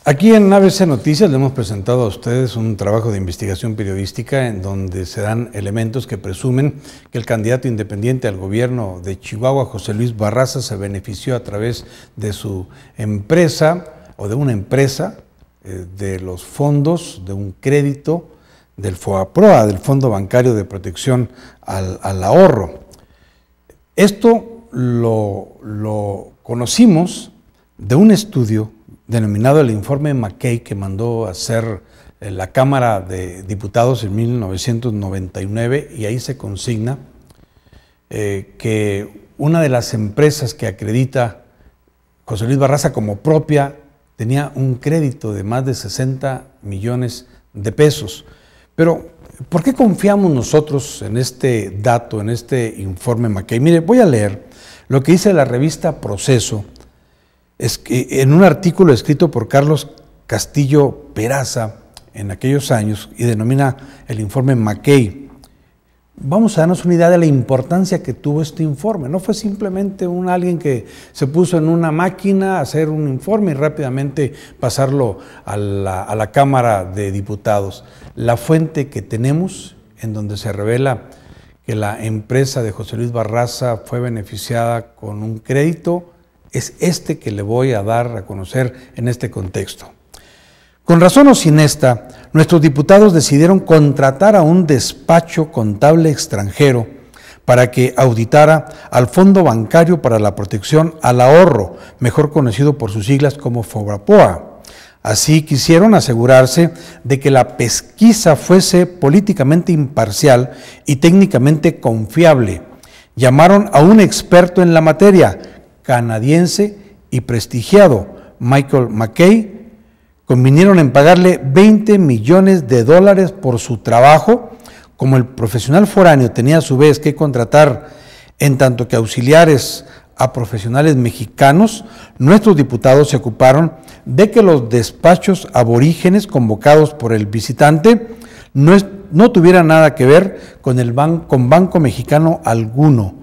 Aquí en ABC Noticias le hemos presentado a ustedes un trabajo de investigación periodística en donde se dan elementos que presumen que el candidato independiente al gobierno de Chihuahua, José Luis Barraza, se benefició a través de su empresa o de una empresa de los fondos de un crédito del FOBAPROA, del Fondo Bancario de Protección al Ahorro. Esto lo conocimos de un estudio denominado el informe McKay, que mandó a hacer la Cámara de Diputados en 1999, y ahí se consigna que una de las empresas que acredita José Luis Barraza como propia tenía un crédito de más de 60 millones de pesos. Pero, ¿por qué confiamos nosotros en este dato, en este informe McKay? Mire, voy a leer lo que dice la revista Proceso, es que en un artículo escrito por Carlos Castillo Peraza en aquellos años y denomina el informe McKay. Vamos a darnos una idea de la importancia que tuvo este informe. No fue simplemente alguien que se puso en una máquina a hacer un informe y rápidamente pasarlo a la Cámara de Diputados. La fuente que tenemos, en donde se revela que la empresa de José Luis Barraza fue beneficiada con un crédito, es este que le voy a dar a conocer en este contexto. Con razón o sin esta, nuestros diputados decidieron contratar a un despacho contable extranjero para que auditara al Fondo Bancario para la Protección al Ahorro, mejor conocido por sus siglas como FOBAPROA. Así quisieron asegurarse de que la pesquisa fuese políticamente imparcial y técnicamente confiable. Llamaron a un experto en la materia, canadiense y prestigiado, Michael McKay. Convinieron en pagarle $20 millones por su trabajo. Como el profesional foráneo tenía a su vez que contratar en tanto que auxiliares a profesionales mexicanos, nuestros diputados se ocuparon de que los despachos aborígenes convocados por el visitante no tuvieran nada que ver con banco mexicano alguno.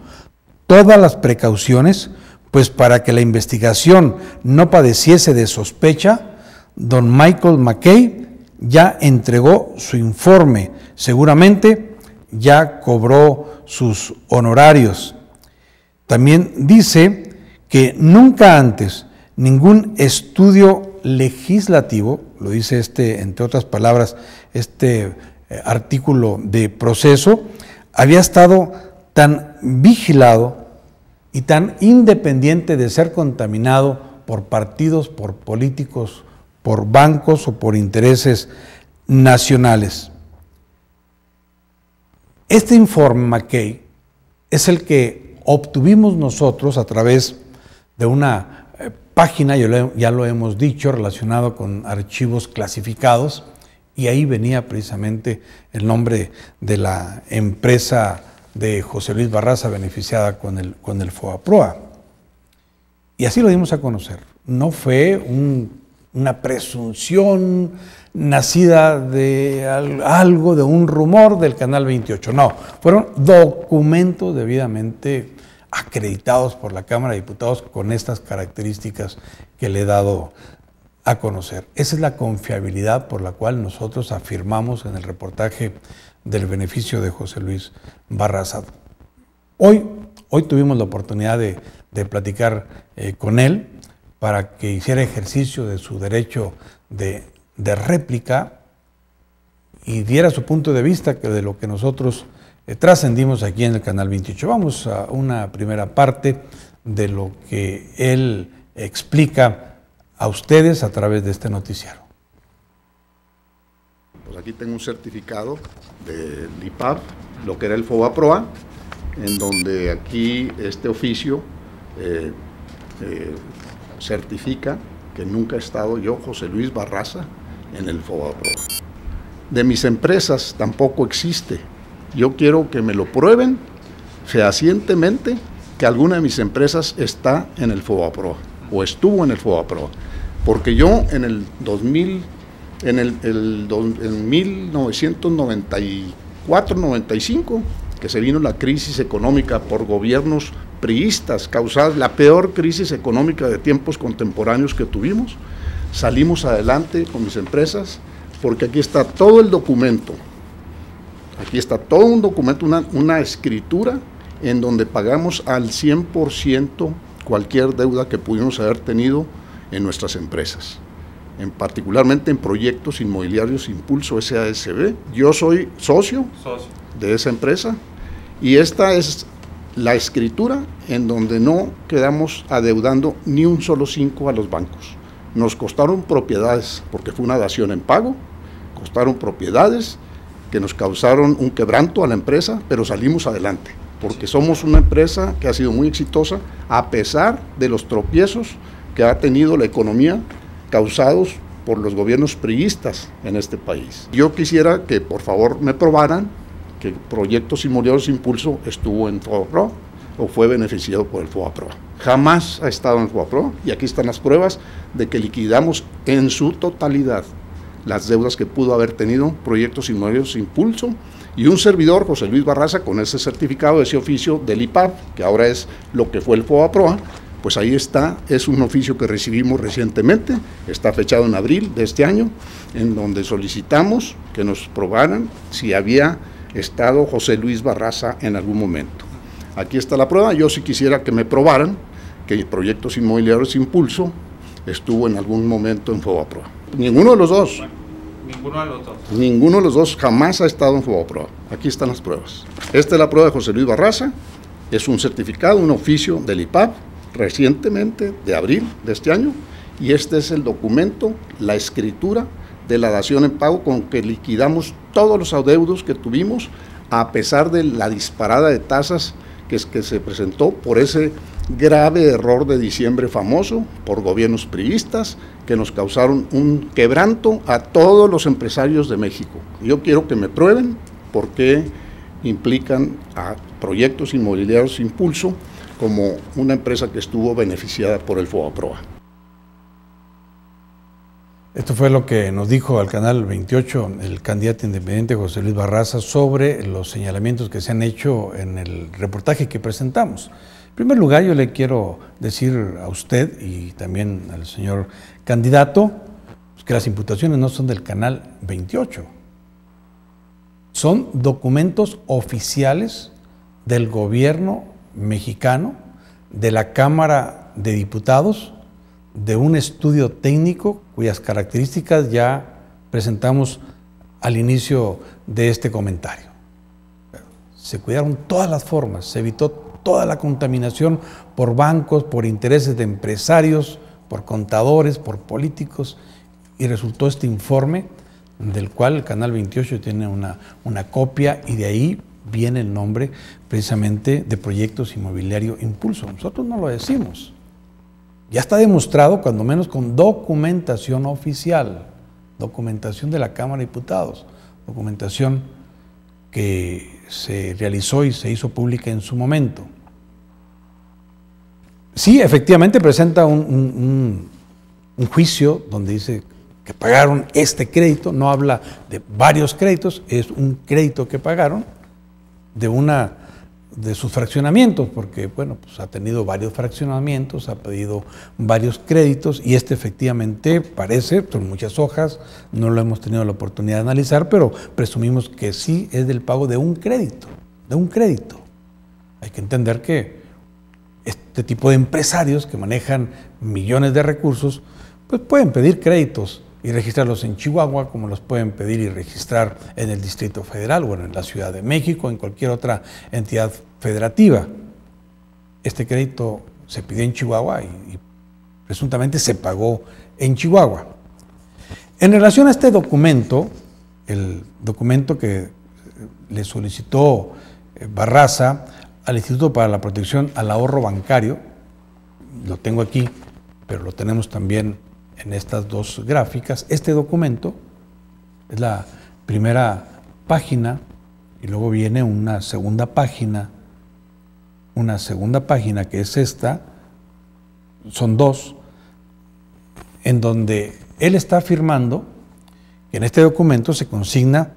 Todas las precauciones, pues para que la investigación no padeciese de sospecha, don Michael McKay ya entregó su informe, seguramente ya cobró sus honorarios. También dice que nunca antes ningún estudio legislativo, lo dice entre otras palabras, artículo de Proceso, había estado tan vigilado y tan independiente de ser contaminado por partidos, por políticos, por bancos o por intereses nacionales. Este informe McKay es el que obtuvimos nosotros a través de una página, ya lo hemos dicho, relacionado con archivos clasificados, y ahí venía precisamente el nombre de la empresa de José Luis Barraza beneficiada con el FOBAPROA. Y así lo dimos a conocer. No fue una presunción nacida de algo, de un rumor del Canal 28. No, fueron documentos debidamente acreditados por la Cámara de Diputados con estas características que le he dado a conocer. Esa es la confiabilidad por la cual nosotros afirmamos en el reportaje del beneficio de José Luis Barraza. Hoy tuvimos la oportunidad de platicar con él para que hiciera ejercicio de su derecho de réplica y diera su punto de vista de lo que nosotros trascendimos aquí en el Canal 28. Vamos a una primera parte de lo que él explica a ustedes a través de este noticiario. Pues aquí tengo un certificado del IPAP, lo que era el FOBAPROA, en donde aquí este oficio certifica que nunca he estado yo, José Luis Barraza, en el FOBAPROA. De mis empresas tampoco existe. Yo quiero que me lo prueben fehacientemente que alguna de mis empresas está en el FOBAPROA o estuvo en el FOBAPROA, porque yo en el 1994-95, que se vino la crisis económica por gobiernos priistas, causada la peor crisis económica de tiempos contemporáneos que tuvimos, salimos adelante con mis empresas, porque aquí está todo el documento. Aquí está todo un documento, una escritura en donde pagamos al 100% cualquier deuda que pudimos haber tenido en nuestras empresas, particularmente en Proyectos Inmobiliarios Impulso SASB. Yo soy socio de esa empresa y esta es la escritura en donde no quedamos adeudando ni un solo 5 a los bancos. Nos costaron propiedades, porque fue una dación en pago, costaron propiedades que nos causaron un quebranto a la empresa, pero salimos adelante, porque somos una empresa que ha sido muy exitosa, a pesar de los tropiezos que ha tenido la economía causados por los gobiernos priistas en este país. Yo quisiera que por favor me probaran que Proyectos Inmobiliarios Impulso estuvo en FOBAPROA o fue beneficiado por el FOBAPROA. Jamás ha estado en FOBAPROA y aquí están las pruebas de que liquidamos en su totalidad las deudas que pudo haber tenido Proyectos Inmobiliarios Impulso, y un servidor, José Luis Barraza, con ese certificado, ese oficio del IPAP, que ahora es lo que fue el FOBAPROA, pues ahí está, es un oficio que recibimos recientemente, está fechado en abril de este año, en donde solicitamos que nos probaran si había estado José Luis Barraza en algún momento. Aquí está la prueba. Yo sí quisiera que me probaran que Proyectos Inmobiliarios Impulso estuvo en algún momento en FOBAPROA. Ninguno de los dos. Ninguno de los dos. Ninguno de los dos jamás ha estado en FOBAPROA. Aquí están las pruebas. Esta es la prueba de José Luis Barraza. Es un certificado, un oficio del IPAP, recientemente, de abril de este año. Y este es el documento, la escritura de la dación en pago con que liquidamos todos los adeudos que tuvimos, a pesar de la disparada de tasas que se presentó por ese grave error de diciembre famoso por gobiernos priistas que nos causaron un quebranto a todos los empresarios de México. Yo quiero que me prueben por qué implican a Proyectos Inmobiliarios Impulso como una empresa que estuvo beneficiada por el FOBAPROA. Esto fue lo que nos dijo al Canal 28 el candidato independiente José Luis Barraza sobre los señalamientos que se han hecho en el reportaje que presentamos. En primer lugar, yo le quiero decir a usted y también al señor candidato que las imputaciones no son del Canal 28. Son documentos oficiales del gobierno mexicano, de la Cámara de Diputados, de un estudio técnico cuyas características ya presentamos al inicio de este comentario. Se cuidaron todas las formas, se evitó toda la contaminación por bancos, por intereses de empresarios, por contadores, por políticos, y resultó este informe del cual el Canal 28 tiene una copia, y de ahí viene el nombre precisamente de Proyectos Inmobiliario Impulso. Nosotros no lo decimos. Ya está demostrado, cuando menos con documentación oficial, documentación de la Cámara de Diputados, documentación que se realizó y se hizo pública en su momento. Sí, efectivamente presenta un juicio donde dice que pagaron este crédito, no habla de varios créditos, es un crédito que pagaron de sus fraccionamientos, porque bueno, pues ha tenido varios fraccionamientos, ha pedido varios créditos, y este efectivamente parece, son muchas hojas, no lo hemos tenido la oportunidad de analizar, pero presumimos que sí es del pago de un crédito, Hay que entender que este tipo de empresarios que manejan millones de recursos, pues pueden pedir créditos y registrarlos en Chihuahua, como los pueden pedir y registrar en el Distrito Federal, o en la Ciudad de México, en cualquier otra entidad federativa. Este crédito se pidió en Chihuahua y presuntamente se pagó en Chihuahua. En relación a este documento, el documento que le solicitó Barraza al Instituto para la Protección al Ahorro Bancario, lo tengo aquí, pero lo tenemos también en estas dos gráficas. Este documento es la primera página y luego viene una segunda página que es esta, son dos, en donde él está afirmando que en este documento se consigna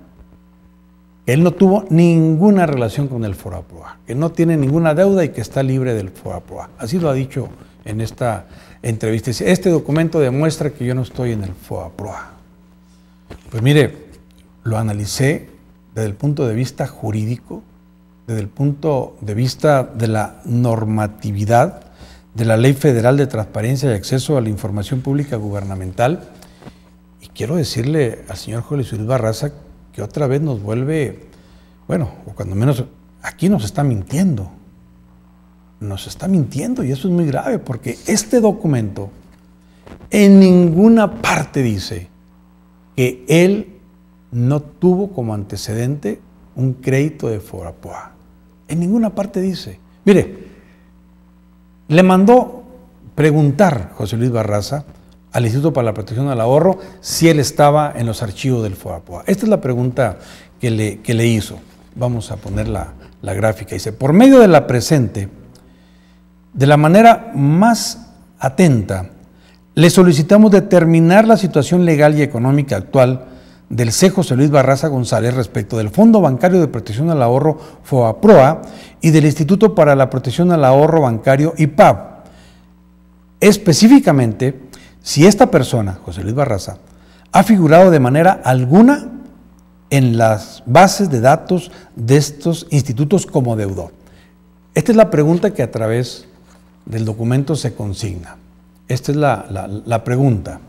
que él no tuvo ninguna relación con el FOBAPROA, que no tiene ninguna deuda y que está libre del FOBAPROA. Así lo ha dicho en esta entrevista. Dice, este documento demuestra que yo no estoy en el FOBAPROA. Pues mire, lo analicé desde el punto de vista jurídico, desde el punto de vista de la normatividad de la Ley Federal de Transparencia y Acceso a la Información Pública Gubernamental. Y quiero decirle al señor José Luis Barraza que otra vez nos vuelve, bueno, o cuando menos aquí nos está mintiendo. Nos está mintiendo y eso es muy grave porque este documento en ninguna parte dice que él no tuvo como antecedente un crédito de FOBAPROA. En ninguna parte dice. Mire, le mandó preguntar José Luis Barraza al Instituto para la Protección al Ahorro si él estaba en los archivos del FOBAPROA. Esta es la pregunta que le hizo. Vamos a poner la gráfica. Dice, por medio de la presente, de la manera más atenta, le solicitamos determinar la situación legal y económica actual del C. José Luis Barraza González respecto del Fondo Bancario de Protección al Ahorro FOBAPROA y del Instituto para la Protección al Ahorro Bancario IPAB. Específicamente, si esta persona, José Luis Barraza, ha figurado de manera alguna en las bases de datos de estos institutos como deudor. Esta es la pregunta que a través del documento se consigna. Esta es la pregunta.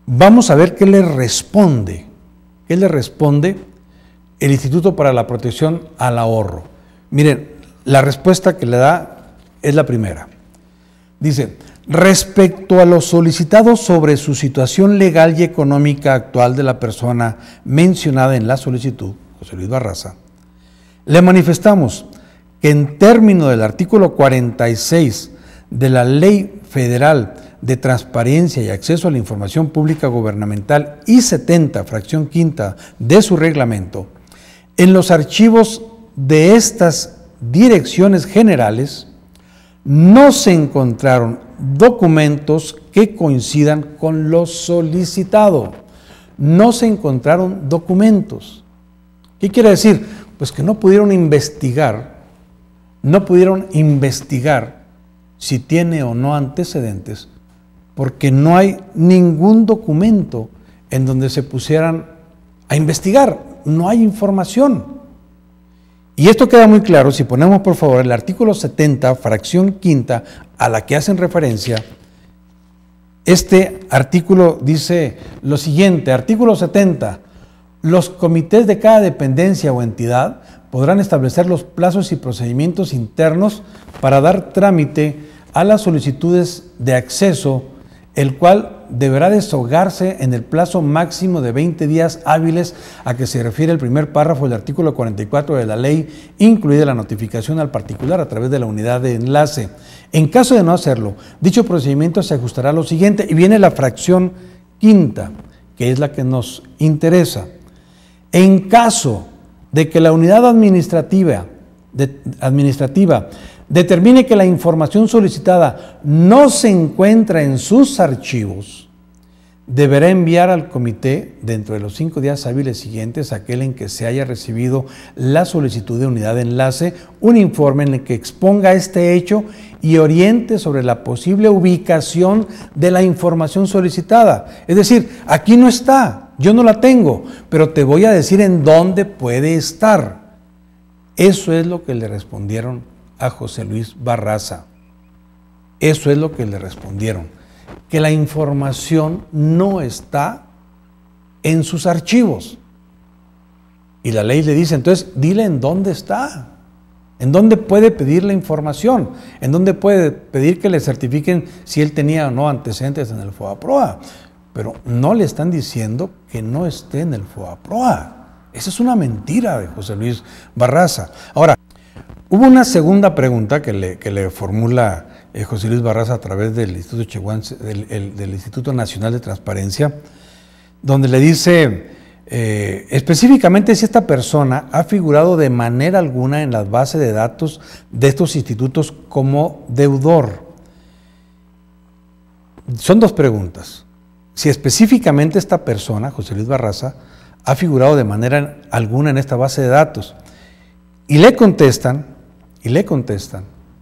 Vamos a ver qué le responde. ¿Qué le responde el Instituto para la Protección al Ahorro? Miren, la respuesta que le da es la primera. Dice, respecto a lo solicitado sobre su situación legal y económica actual de la persona mencionada en la solicitud, José Luis Barraza, le manifestamos que en términos del artículo 46 de la Ley Federal de Transparencia y Acceso a la Información Pública Gubernamental y 70, fracción quinta de su reglamento, en los archivos de estas direcciones generales no se encontraron documentos que coincidan con lo solicitado. No se encontraron documentos. ¿Qué quiere decir? Pues que no pudieron investigar si tiene o no antecedentes, porque no hay ningún documento en donde se pusieran a investigar, no hay información. Y esto queda muy claro si ponemos por favor el artículo 70, fracción quinta, a la que hacen referencia. Este artículo dice lo siguiente, artículo 70, los comités de cada dependencia o entidad podrán establecer los plazos y procedimientos internos para dar trámite a las solicitudes de acceso, el cual deberá desahogarse en el plazo máximo de 20 días hábiles a que se refiere el primer párrafo del artículo 44 de la ley, incluida la notificación al particular a través de la unidad de enlace. En caso de no hacerlo, dicho procedimiento se ajustará a lo siguiente, y viene la fracción quinta, que es la que nos interesa. En caso de que la unidad administrativa determine que la información solicitada no se encuentra en sus archivos, deberá enviar al comité dentro de los 5 días hábiles siguientes, aquel en que se haya recibido la solicitud de unidad de enlace, un informe en el que exponga este hecho y oriente sobre la posible ubicación de la información solicitada. Es decir, aquí no está, yo no la tengo, pero te voy a decir en dónde puede estar. Eso es lo que le respondieron a José Luis Barraza. Eso es lo que le respondieron, que la información no está en sus archivos. Y la ley le dice, entonces dile en dónde está, en dónde puede pedir la información, en dónde puede pedir que le certifiquen si él tenía o no antecedentes en el FOBAPROA. Pero no le están diciendo que no esté en el FOBAPROA. Esa es una mentira de José Luis Barraza. Ahora, hubo una segunda pregunta que le formula José Luis Barraza a través del del Instituto Nacional de Transparencia, donde le dice específicamente si esta persona ha figurado de manera alguna en las bases de datos de estos institutos como deudor. Son dos preguntas. Si específicamente esta persona, José Luis Barraza, ha figurado de manera alguna en esta base de datos. Y le contestan,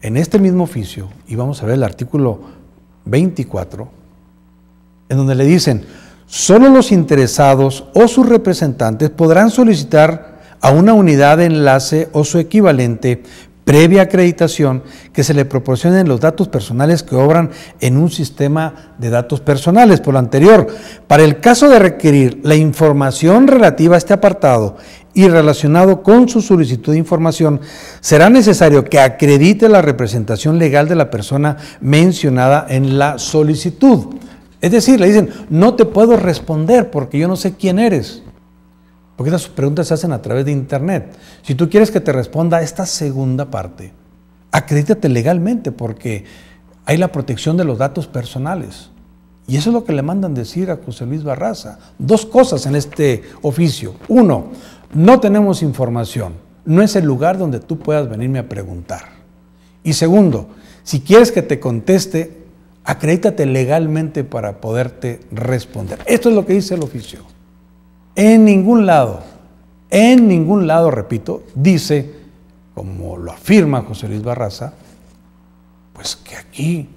en este mismo oficio, y vamos a ver el artículo 24, en donde le dicen, solo los interesados o sus representantes podrán solicitar a una unidad de enlace o su equivalente, previa acreditación, que se le proporcionen los datos personales que obran en un sistema de datos personales. Por lo anterior, para el caso de requerir la información relativa a este apartado y relacionado con su solicitud de información, será necesario que acredite la representación legal de la persona mencionada en la solicitud. Es decir, le dicen, no te puedo responder porque yo no sé quién eres. Porque estas preguntas se hacen a través de internet. Si tú quieres que te responda esta segunda parte, acredítate legalmente porque hay la protección de los datos personales. Y eso es lo que le mandan decir a José Luis Barraza. Dos cosas en este oficio. Uno, no tenemos información. No es el lugar donde tú puedas venirme a preguntar. Y segundo, si quieres que te conteste, acredítate legalmente para poderte responder. Esto es lo que dice el oficio. En ningún lado, repito, dice, como lo afirma José Luis Barraza, pues que aquí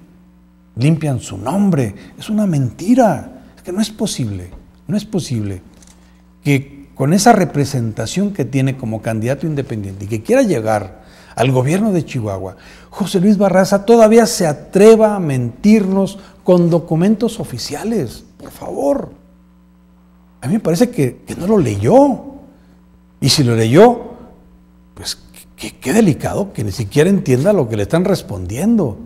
limpian su nombre. Es una mentira. Es que no es posible que con esa representación que tiene como candidato independiente y que quiera llegar al gobierno de Chihuahua, José Luis Barraza todavía se atreva a mentirnos con documentos oficiales. Por favor. A mí me parece que no lo leyó. Y si lo leyó, pues qué delicado que ni siquiera entienda lo que le están respondiendo.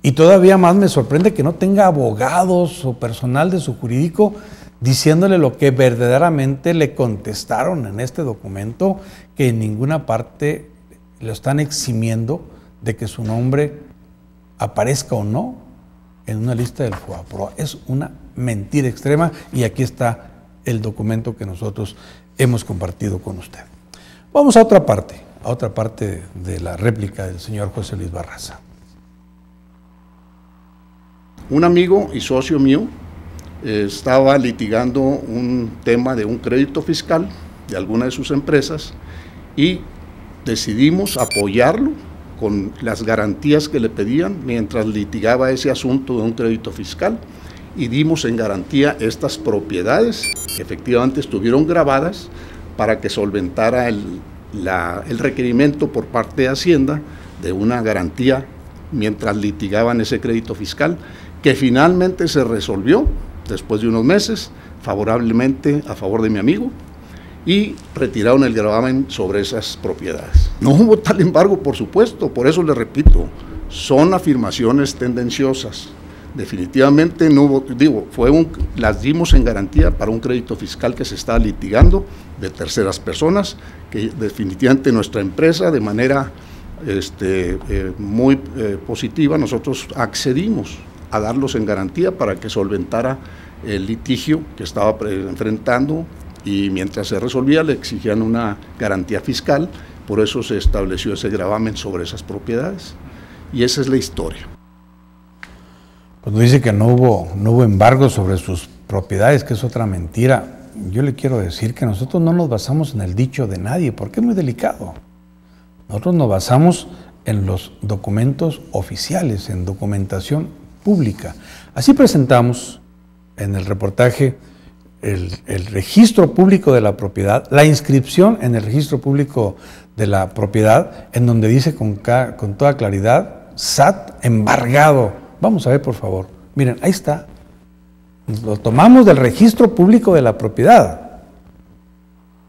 Y todavía más me sorprende que no tenga abogados o personal de su jurídico diciéndole lo que verdaderamente le contestaron en este documento, que en ninguna parte lo están eximiendo de que su nombre aparezca o no en una lista del FOBAPROA. Es una mentira extrema y aquí está el documento que nosotros hemos compartido con usted. Vamos a otra parte de la réplica del señor José Luis Barraza. Un amigo y socio mío estaba litigando un tema de un crédito fiscal de alguna de sus empresas y decidimos apoyarlo con las garantías que le pedían mientras litigaba ese asunto de un crédito fiscal. Y dimos en garantía estas propiedades que efectivamente estuvieron grabadas para que solventara el requerimiento por parte de Hacienda de una garantía mientras litigaban ese crédito fiscal, que finalmente se resolvió después de unos meses favorablemente a favor de mi amigo y retiraron el gravamen sobre esas propiedades. No hubo tal embargo, por supuesto, por eso le repito, son afirmaciones tendenciosas. Definitivamente no hubo, las dimos en garantía para un crédito fiscal que se estaba litigando de terceras personas, que definitivamente nuestra empresa de manera muy positiva, nosotros accedimos a darlos en garantía para que solventara el litigio que estaba enfrentando y mientras se resolvía le exigían una garantía fiscal, por eso se estableció ese gravamen sobre esas propiedades y esa es la historia. Cuando dice que no hubo embargo sobre sus propiedades, que es otra mentira, yo le quiero decir que nosotros no nos basamos en el dicho de nadie, porque es muy delicado. Nosotros nos basamos en los documentos oficiales, en documentación pública. Así presentamos en el reportaje el registro público de la propiedad, la inscripción en el registro público de la propiedad, en donde dice con toda claridad, SAT embargado. Vamos a ver, por favor. Miren, ahí está. Lo tomamos del registro público de la propiedad.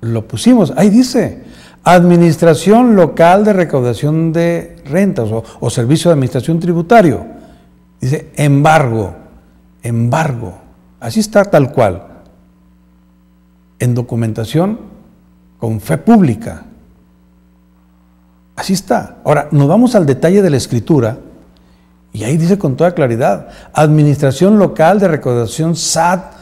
Lo pusimos, ahí dice, Administración Local de Recaudación de Rentas o Servicio de Administración Tributario. Dice, embargo. Así está tal cual. En documentación con fe pública. Así está. Ahora, nos vamos al detalle de la escritura. Y ahí dice con toda claridad, Administración Local de Recaudación SAT,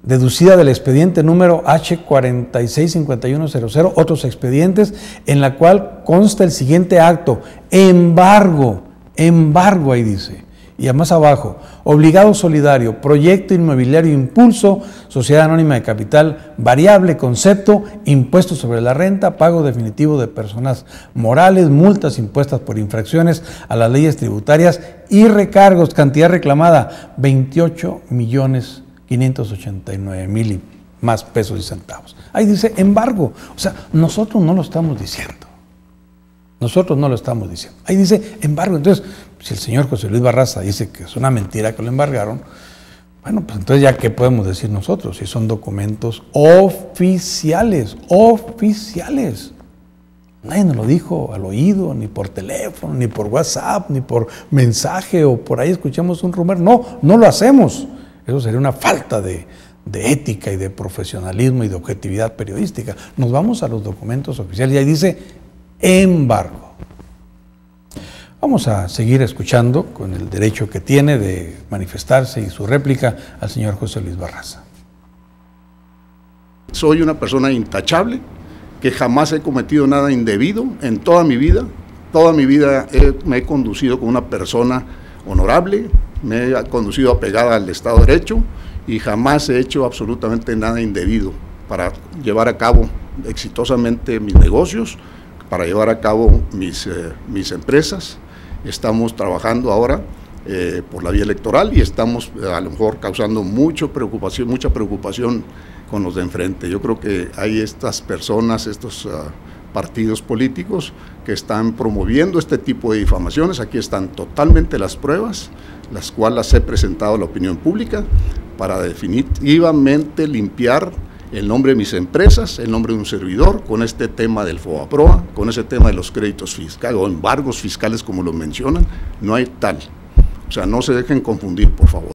deducida del expediente número H465100, otros expedientes, en la cual consta el siguiente acto, embargo, ahí dice. Y más abajo, obligado solidario, proyecto inmobiliario impulso, sociedad anónima de capital variable, concepto, impuesto sobre la renta, pago definitivo de personas morales, multas impuestas por infracciones a las leyes tributarias y recargos, cantidad reclamada 28.589.000 y más pesos y centavos. Ahí dice embargo, o sea, nosotros no lo estamos diciendo. Nosotros no lo estamos diciendo. Ahí dice embargo. Entonces, si el señor José Luis Barraza dice que es una mentira que lo embargaron, bueno, pues entonces ya qué podemos decir nosotros, si son documentos oficiales, oficiales. Nadie nos lo dijo al oído, ni por teléfono, ni por WhatsApp, ni por mensaje, o por ahí escuchamos un rumor. No, no lo hacemos. Eso sería una falta de ética y de profesionalismo y de objetividad periodística. Nos vamos a los documentos oficiales y ahí dice embargo. Vamos a seguir escuchando con el derecho que tiene de manifestarse y su réplica al señor José Luis Barraza. Soy una persona intachable, que jamás he cometido nada indebido en toda mi vida. Toda mi vida me he conducido como una persona honorable, me he conducido apegada al Estado de Derecho y jamás he hecho absolutamente nada indebido para llevar a cabo exitosamente mis negocios, para llevar a cabo mis empresas. Estamos trabajando ahora por la vía electoral y estamos a lo mejor causando mucha preocupación con los de enfrente. Yo creo que hay estas personas, estos partidos políticos que están promoviendo este tipo de difamaciones. Aquí están totalmente las pruebas, las cuales he presentado a la opinión pública para definitivamente limpiar el nombre de mis empresas, el nombre de un servidor, con este tema del FOBAPROA, con ese tema de los créditos fiscales o embargos fiscales como lo mencionan. No hay tal. O sea, no se dejen confundir, por favor.